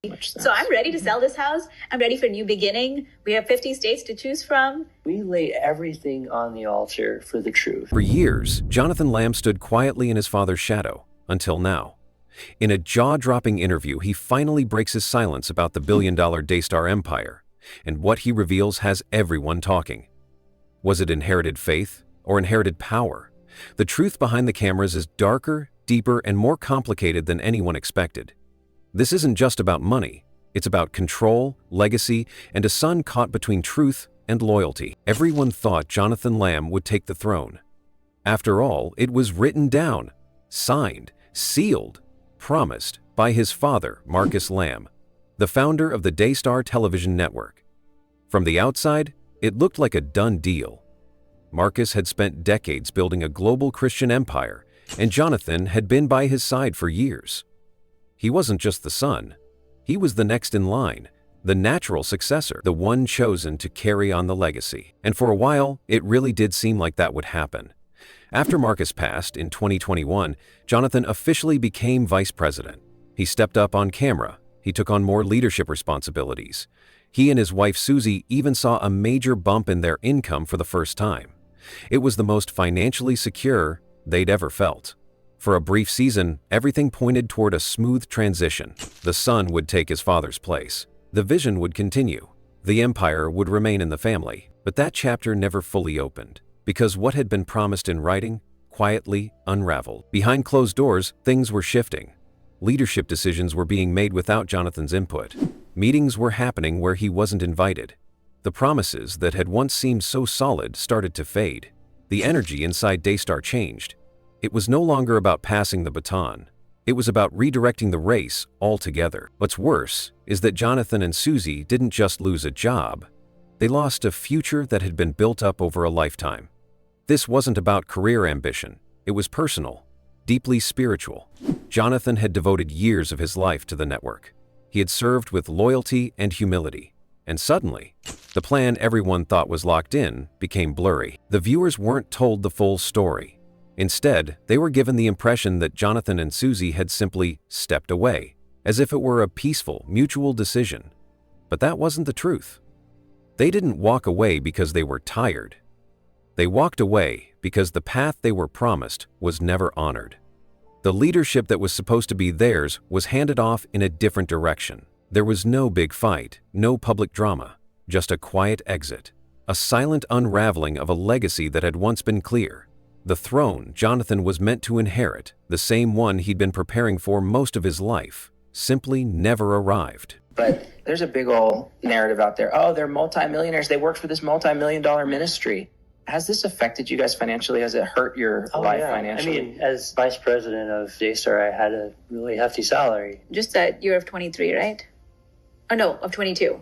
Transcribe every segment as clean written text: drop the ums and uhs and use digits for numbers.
Much sense. So I'm ready to sell this house. I'm ready for a new beginning. We have 50 states to choose from. We lay everything on the altar for the truth. For years, Jonathan Lamb stood quietly in his father's shadow, until now. In a jaw-dropping interview, he finally breaks his silence about the billion-dollar Daystar empire, and what he reveals has everyone talking. Was it inherited faith or inherited power? The truth behind the cameras is darker, deeper, and more complicated than anyone expected. This isn't just about money. It's about control, legacy, and a son caught between truth and loyalty. Everyone thought Jonathan Lamb would take the throne. After all, it was written down, signed, sealed, promised by his father, Marcus Lamb, the founder of the Daystar television network. From the outside, it looked like a done deal. Marcus had spent decades building a global Christian empire, and Jonathan had been by his side for years. He wasn't just the son. He was the next in line, the natural successor, the one chosen to carry on the legacy. And for a while, it really did seem like that would happen. After Marcus passed in 2021, Jonathan officially became vice president. He stepped up on camera. He took on more leadership responsibilities. He and his wife Susie even saw a major bump in their income for the first time. It was the most financially secure they'd ever felt. For a brief season, everything pointed toward a smooth transition. The son would take his father's place. The vision would continue. The empire would remain in the family. But that chapter never fully opened, because what had been promised in writing quietly unraveled. Behind closed doors, things were shifting. Leadership decisions were being made without Jonathan's input. Meetings were happening where he wasn't invited. The promises that had once seemed so solid started to fade. The energy inside Daystar changed. It was no longer about passing the baton. It was about redirecting the race altogether. What's worse is that Jonathan and Susie didn't just lose a job. They lost a future that had been built up over a lifetime. This wasn't about career ambition. It was personal, deeply spiritual. Jonathan had devoted years of his life to the network. He had served with loyalty and humility. And suddenly, the plan everyone thought was locked in became blurry. The viewers weren't told the full story. Instead, they were given the impression that Jonathan and Susie had simply stepped away, as if it were a peaceful, mutual decision. But that wasn't the truth. They didn't walk away because they were tired. They walked away because the path they were promised was never honored. The leadership that was supposed to be theirs was handed off in a different direction. There was no big fight, no public drama, just a quiet exit, a silent unraveling of a legacy that had once been clear. The throne Jonathan was meant to inherit, the same one he'd been preparing for most of his life, simply never arrived. But there's a big old narrative out there. Oh, they're multimillionaires. They work for this multi-million-dollar ministry. Has this affected you guys financially? Has it hurt your life financially? I mean, as vice president of Daystar, I had a really hefty salary. Just that year of 23, right? Oh, no, of 22.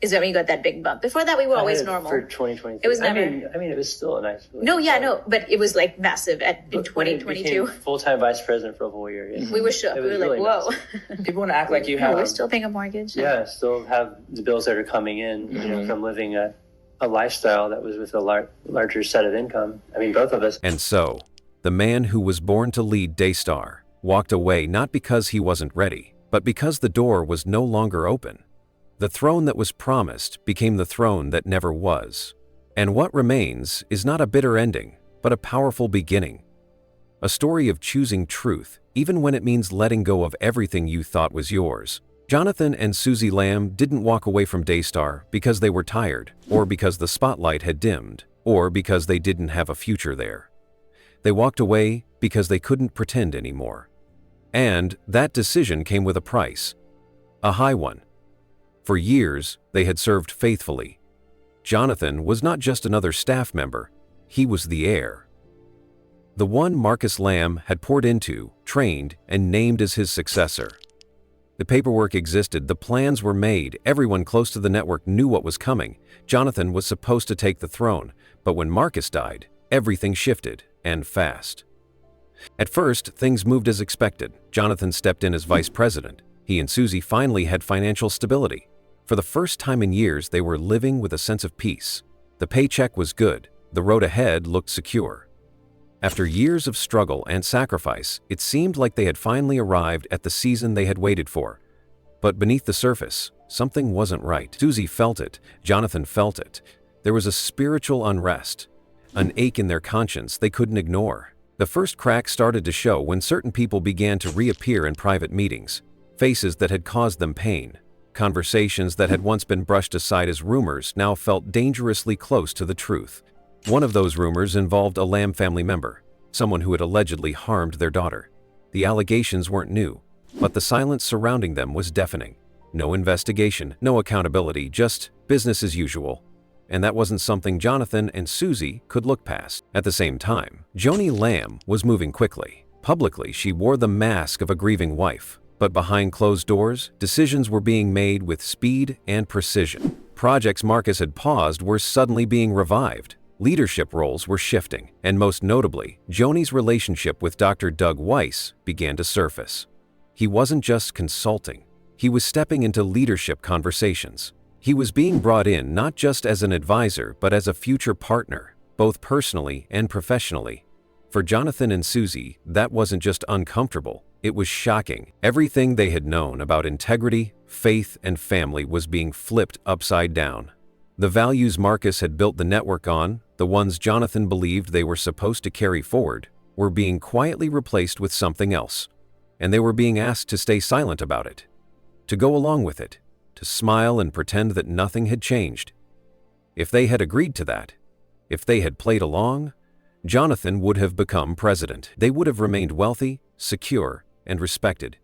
Is that when you got that big bump? Before that, we were always normal. For 2023. It was never... I mean, it was still a nice... But it was like massive in 2022. Full-time vice president for a whole year. Yeah. We were shook. We were really like, whoa. Nice. People want to act like you have... we're still paying a mortgage. Yeah, still have the bills that are coming in, from living a lifestyle that was with a larger set of income. I mean, both of us. And so, the man who was born to lead Daystar walked away not because he wasn't ready, but because the door was no longer open. The throne that was promised became the throne that never was. And what remains is not a bitter ending, but a powerful beginning. A story of choosing truth, even when it means letting go of everything you thought was yours. Jonathan and Susie Lamb didn't walk away from Daystar because they were tired, or because the spotlight had dimmed, or because they didn't have a future there. They walked away because they couldn't pretend anymore. And that decision came with a price. A high one. For years, they had served faithfully. Jonathan was not just another staff member, he was the heir. The one Marcus Lamb had poured into, trained, and named as his successor. The paperwork existed, the plans were made, everyone close to the network knew what was coming. Jonathan was supposed to take the throne, but when Marcus died, everything shifted, and fast. At first, things moved as expected. Jonathan stepped in as vice president. He and Susie finally had financial stability. For the first time in years, they were living with a sense of peace. The paycheck was good. The road ahead looked secure. After years of struggle and sacrifice, it seemed like they had finally arrived at the season they had waited for. But beneath the surface, something wasn't right. Susie felt it. Jonathan felt it. There was a spiritual unrest, an ache in their conscience they couldn't ignore. The first crack started to show when certain people began to reappear in private meetings, faces that had caused them pain. Conversations that had once been brushed aside as rumors now felt dangerously close to the truth. One of those rumors involved a Lamb family member, someone who had allegedly harmed their daughter. The allegations weren't new, but the silence surrounding them was deafening. No investigation, no accountability, just business as usual. And that wasn't something Jonathan and Susie could look past. At the same time, Joni Lamb was moving quickly. Publicly, she wore the mask of a grieving wife. But behind closed doors, decisions were being made with speed and precision. Projects Marcus had paused were suddenly being revived. Leadership roles were shifting, and most notably, Joni's relationship with Dr. Doug Weiss began to surface. He wasn't just consulting. He was stepping into leadership conversations. He was being brought in not just as an advisor, but as a future partner, both personally and professionally. For Jonathan and Susie, that wasn't just uncomfortable, it was shocking. Everything they had known about integrity, faith, and family was being flipped upside down. The values Marcus had built the network on, the ones Jonathan believed they were supposed to carry forward, were being quietly replaced with something else. And they were being asked to stay silent about it, to go along with it, to smile and pretend that nothing had changed. If they had agreed to that, if they had played along, Jonathan would have become president. They would have remained wealthy, secure, and respected.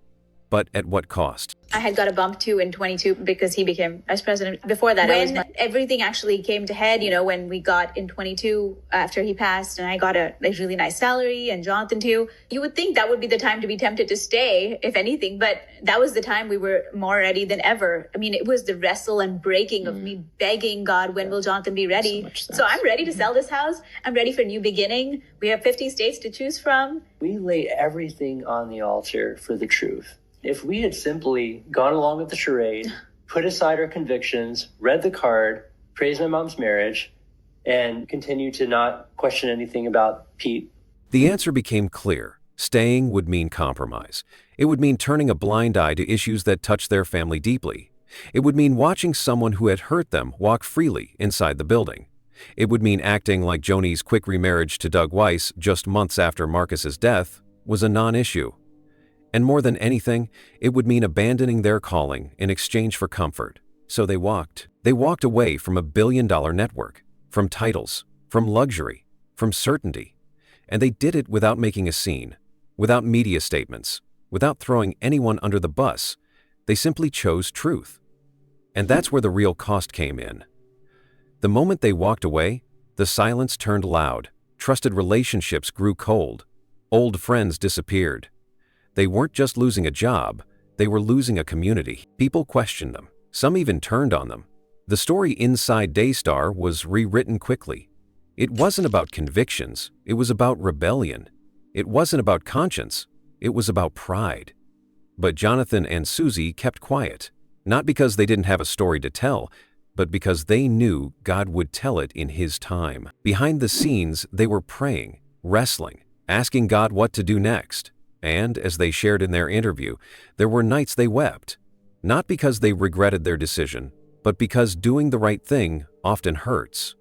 But at what cost? I had got a bump too in 22 because he became vice president. Before that, when everything actually came to head, when we got in 22 after he passed and I got a really nice salary and Jonathan too, you would think that would be the time to be tempted to stay, if anything. But that was the time we were more ready than ever. I mean, it was the wrestle and breaking of me begging God, when will Jonathan be ready? So I'm ready to sell this house. I'm ready for a new beginning. We have 50 states to choose from. We lay everything on the altar for the truth. If we had simply gone along with the charade, put aside our convictions, read the card, praised my mom's marriage, and continued to not question anything about Pete. The answer became clear. Staying would mean compromise. It would mean turning a blind eye to issues that touched their family deeply. It would mean watching someone who had hurt them walk freely inside the building. It would mean acting like Joni's quick remarriage to Doug Weiss just months after Marcus's death was a non-issue. And more than anything, it would mean abandoning their calling in exchange for comfort. So they walked. They walked away from a billion-dollar network, from titles, from luxury, from certainty. And they did it without making a scene, without media statements, without throwing anyone under the bus. They simply chose truth. And that's where the real cost came in. The moment they walked away, the silence turned loud. Trusted relationships grew cold. Old friends disappeared. They weren't just losing a job, they were losing a community. People questioned them. Some even turned on them. The story inside Daystar was rewritten quickly. It wasn't about convictions, it was about rebellion. It wasn't about conscience, it was about pride. But Jonathan and Susie kept quiet, not because they didn't have a story to tell, but because they knew God would tell it in His time. Behind the scenes, they were praying, wrestling, asking God what to do next. And, as they shared in their interview, there were nights they wept, not because they regretted their decision, but because doing the right thing often hurts.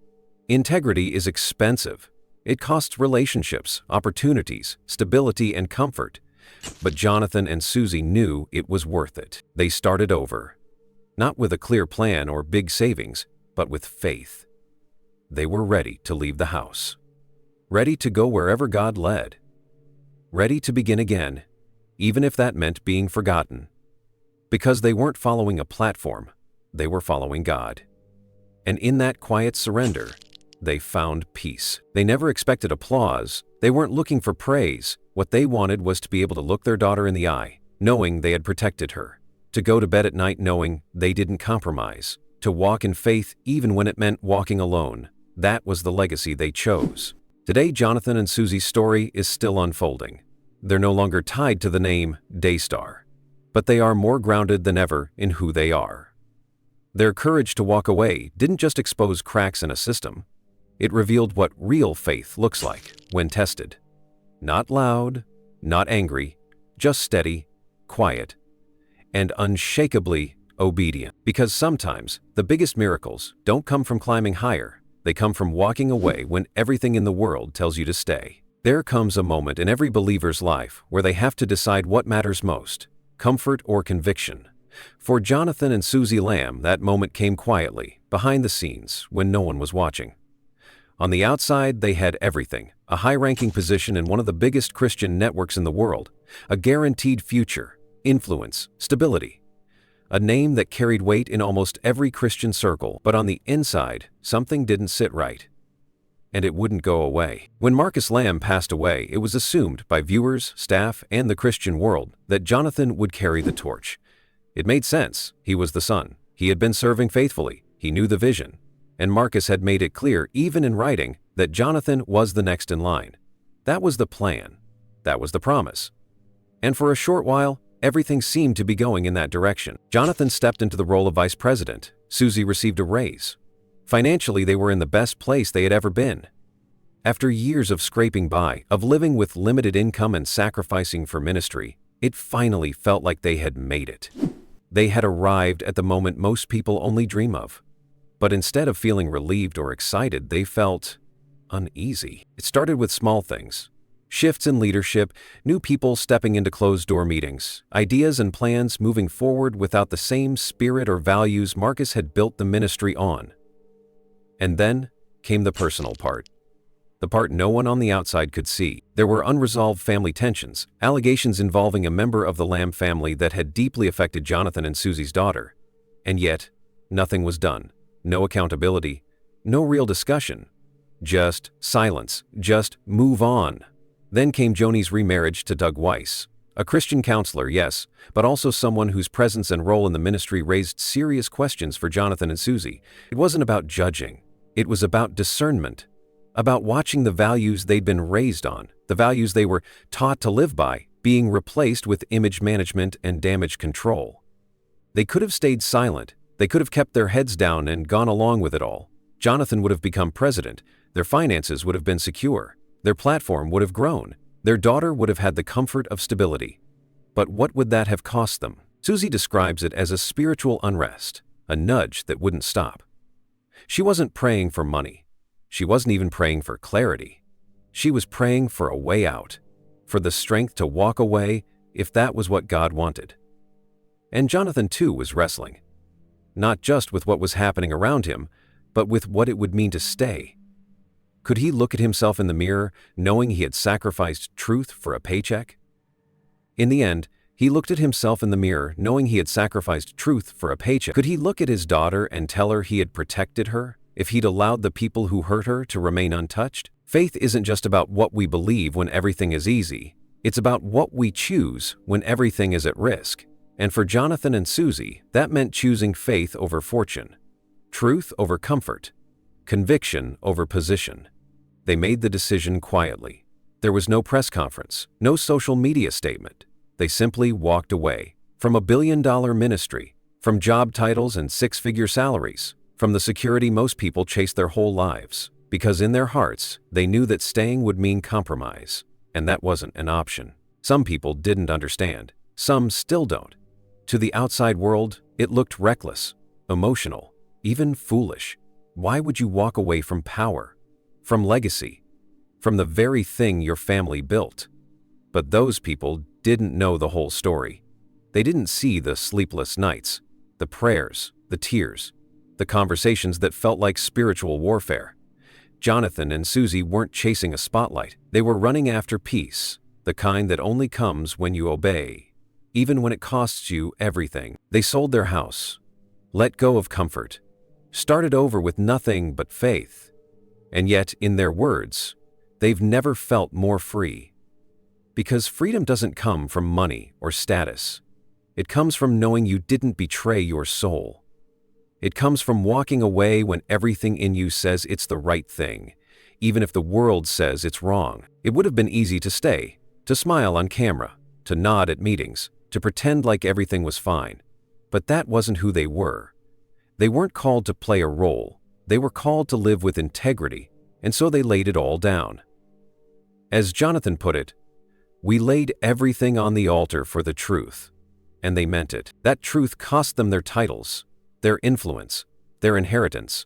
Integrity is expensive. It costs relationships, opportunities, stability, and comfort. But Jonathan and Susie knew it was worth it. They started over, not with a clear plan or big savings, but with faith. They were ready to leave the house, ready to go wherever God led. Ready to begin again, even if that meant being forgotten. Because they weren't following a platform, they were following God. And in that quiet surrender, they found peace. They never expected applause. They weren't looking for praise. What they wanted was to be able to look their daughter in the eye, knowing they had protected her. To go to bed at night knowing they didn't compromise. To walk in faith even when it meant walking alone. That was the legacy they chose. Today, Jonathan and Susie's story is still unfolding. They're no longer tied to the name Daystar, but they are more grounded than ever in who they are. Their courage to walk away didn't just expose cracks in a system. It revealed what real faith looks like when tested. Not loud, not angry, just steady, quiet, and unshakably obedient. Because sometimes the biggest miracles don't come from climbing higher, they come from walking away when everything in the world tells you to stay. There comes a moment in every believer's life where they have to decide what matters most, comfort or conviction. For Jonathan and Susie Lamb, that moment came quietly, behind the scenes, when no one was watching. On the outside, they had everything: a high-ranking position in one of the biggest Christian networks in the world, a guaranteed future, influence, stability, a name that carried weight in almost every Christian circle. But on the inside, something didn't sit right. And it wouldn't go away. When Marcus Lamb passed away, it was assumed by viewers, staff, and the Christian world that Jonathan would carry the torch. It made sense. He was the son. He had been serving faithfully. He knew the vision. And Marcus had made it clear, even in writing, that Jonathan was the next in line. That was the plan. That was the promise. And for a short while, everything seemed to be going in that direction. Jonathan stepped into the role of vice president. Susie received a raise. Financially, they were in the best place they had ever been. After years of scraping by, of living with limited income and sacrificing for ministry, it finally felt like they had made it. They had arrived at the moment most people only dream of. But instead of feeling relieved or excited, they felt uneasy. It started with small things. Shifts in leadership, new people stepping into closed-door meetings, ideas and plans moving forward without the same spirit or values Marcus had built the ministry on. And then came the personal part. The part no one on the outside could see. There were unresolved family tensions, allegations involving a member of the Lamb family that had deeply affected Jonathan and Susie's daughter. And yet, nothing was done. No accountability, no real discussion. Just silence, just move on. Then came Joni's remarriage to Doug Weiss. A Christian counselor, yes, but also someone whose presence and role in the ministry raised serious questions for Jonathan and Susie. It wasn't about judging. It was about discernment, about watching the values they'd been raised on, the values they were taught to live by, being replaced with image management and damage control. They could have stayed silent. They could have kept their heads down and gone along with it all. Jonathan would have become president. Their finances would have been secure. Their platform would have grown. Their daughter would have had the comfort of stability. But what would that have cost them? Susie describes it as a spiritual unrest, a nudge that wouldn't stop. She wasn't praying for money. She wasn't even praying for clarity. She was praying for a way out, for the strength to walk away if that was what God wanted. And Jonathan too was wrestling, not just with what was happening around him, but with what it would mean to stay. Could he look at himself in the mirror, knowing he had sacrificed truth for a paycheck? In the end, he looked at himself in the mirror, knowing he had sacrificed truth for a paycheck. Could he look at his daughter and tell her he had protected her, if he'd allowed the people who hurt her to remain untouched? Faith isn't just about what we believe when everything is easy. It's about what we choose when everything is at risk. And for Jonathan and Susie, that meant choosing faith over fortune, truth over comfort, conviction over position. They made the decision quietly. There was no press conference, no social media statement. They simply walked away from a billion-dollar ministry, from job titles and six-figure salaries, from the security most people chase their whole lives, because in their hearts, they knew that staying would mean compromise, and that wasn't an option. Some people didn't understand. Some still don't. To the outside world, it looked reckless, emotional, even foolish. Why would you walk away from power, from legacy, from the very thing your family built? But those people didn't know the whole story. They didn't see the sleepless nights, the prayers, the tears, the conversations that felt like spiritual warfare. Jonathan and Susie weren't chasing a spotlight. They were running after peace, the kind that only comes when you obey, even when it costs you everything. They sold their house, let go of comfort, started over with nothing but faith. And yet, in their words, they've never felt more free. Because freedom doesn't come from money or status. It comes from knowing you didn't betray your soul. It comes from walking away when everything in you says it's the right thing, even if the world says it's wrong. It would have been easy to stay, to smile on camera, to nod at meetings, to pretend like everything was fine. But that wasn't who they were. They weren't called to play a role. They were called to live with integrity, and so they laid it all down. As Jonathan put it, "We laid everything on the altar for the truth." and they meant it. That truth cost them their titles, their influence, their inheritance.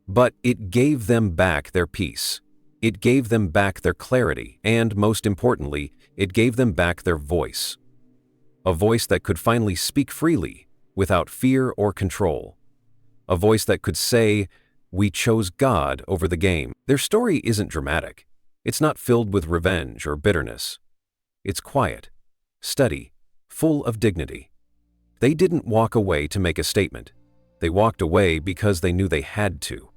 But it gave them back their peace. It gave them back their clarity, and most importantly, it gave them back their voice. A voice that could finally speak freely, without fear or control. A voice that could say, "We chose God over the game." Their story isn't dramatic. It's not filled with revenge or bitterness. It's quiet, steady, full of dignity. They didn't walk away to make a statement. They walked away because they knew they had to.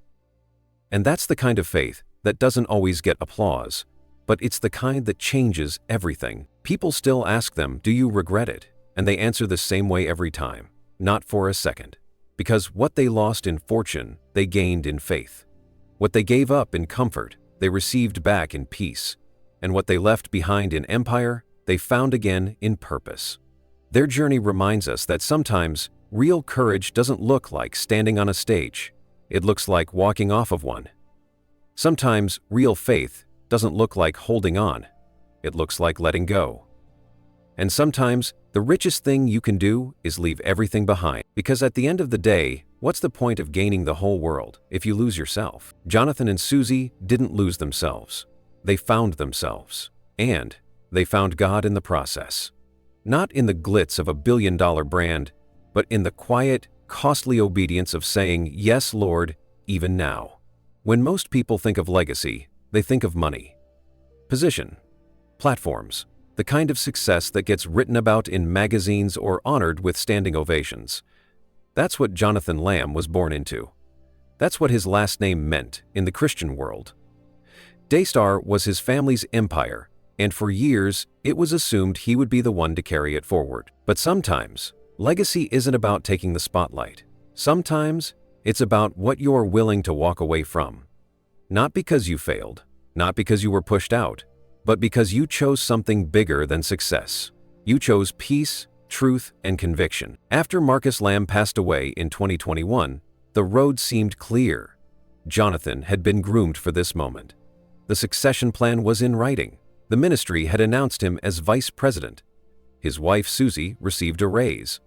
And that's the kind of faith that doesn't always get applause, but it's the kind that changes everything. People still ask them, "Do you regret it?" And they answer the same way every time, "Not for a second." Because what they lost in fortune, they gained in faith. What they gave up in comfort, they received back in peace. And what they left behind in empire, they found again in purpose. Their journey reminds us that sometimes real courage doesn't look like standing on a stage. It looks like walking off of one. Sometimes real faith doesn't look like holding on. It looks like letting go. And sometimes the richest thing you can do is leave everything behind. Because at the end of the day, what's the point of gaining the whole world if you lose yourself? Jonathan and Susie didn't lose themselves. They found themselves. And they found God in the process. Not in the glitz of a billion-dollar brand, but in the quiet, costly obedience of saying, "Yes, Lord, even now." When most people think of legacy, they think of money, position, platforms, the kind of success that gets written about in magazines or honored with standing ovations. That's what Jonathan Lamb was born into. That's what his last name meant in the Christian world. Daystar was his family's empire, and for years, it was assumed he would be the one to carry it forward. But sometimes, legacy isn't about taking the spotlight. Sometimes, it's about what you're willing to walk away from. Not because you failed, not because you were pushed out, but because you chose something bigger than success. You chose peace, truth, and conviction. After Marcus Lamb passed away in 2021, the road seemed clear. Jonathan had been groomed for this moment. The succession plan was in writing. The ministry had announced him as vice president. His wife, Susie, received a raise.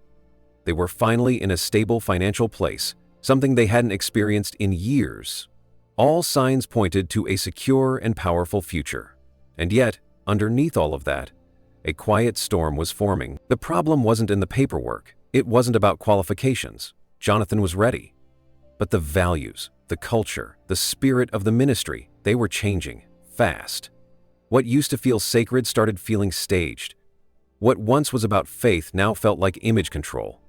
They were finally in a stable financial place, something they hadn't experienced in years. All signs pointed to a secure and powerful future. And yet, underneath all of that, a quiet storm was forming. The problem wasn't in the paperwork. It wasn't about qualifications. Jonathan was ready. But the values, the culture, the spirit of the ministry, they were changing fast. What used to feel sacred started feeling staged. What once was about faith now felt like image control.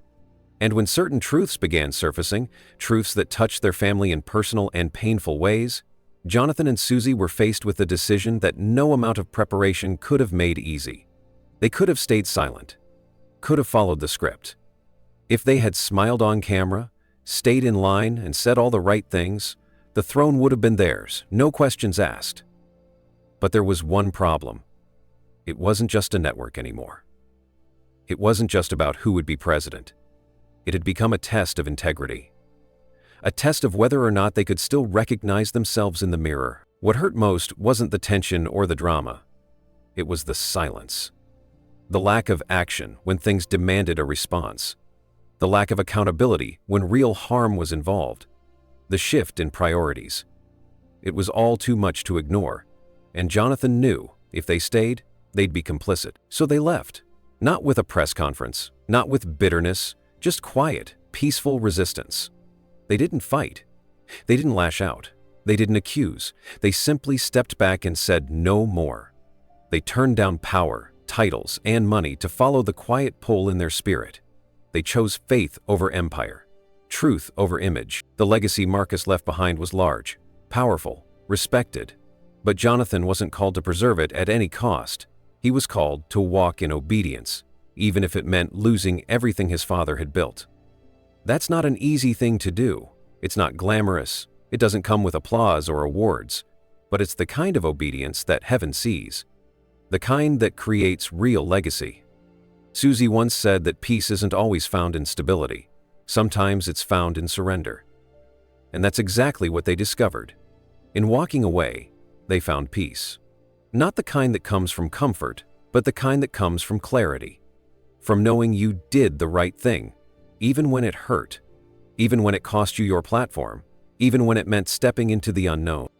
And when certain truths began surfacing, truths that touched their family in personal and painful ways, Jonathan and Susie were faced with a decision that no amount of preparation could have made easy. They could have stayed silent, could have followed the script. If they had smiled on camera, stayed in line, and said all the right things, the throne would have been theirs, no questions asked. But there was one problem. It wasn't just a network anymore. It wasn't just about who would be president. It had become a test of integrity. A test of whether or not they could still recognize themselves in the mirror. What hurt most wasn't the tension or the drama. It was the silence. The lack of action when things demanded a response. The lack of accountability when real harm was involved. The shift in priorities. It was all too much to ignore, and Jonathan knew if they stayed, they'd be complicit. So they left. Not with a press conference, not with bitterness, just quiet, peaceful resistance. They didn't fight. They didn't lash out. They didn't accuse. They simply stepped back and said no more. They turned down power, titles, and money to follow the quiet pull in their spirit. They chose faith over empire, truth over image. The legacy Marcus left behind was large, powerful, respected. But Jonathan wasn't called to preserve it at any cost. He was called to walk in obedience, even if it meant losing everything his father had built. That's not an easy thing to do. It's not glamorous. It doesn't come with applause or awards. But it's the kind of obedience that heaven sees. The kind that creates real legacy. Susie once said that peace isn't always found in stability. Sometimes it's found in surrender. And that's exactly what they discovered. In walking away, they found peace. Not the kind that comes from comfort, but the kind that comes from clarity. from knowing you did the right thing, even when it hurt, even when it cost you your platform, even when it meant stepping into the unknown.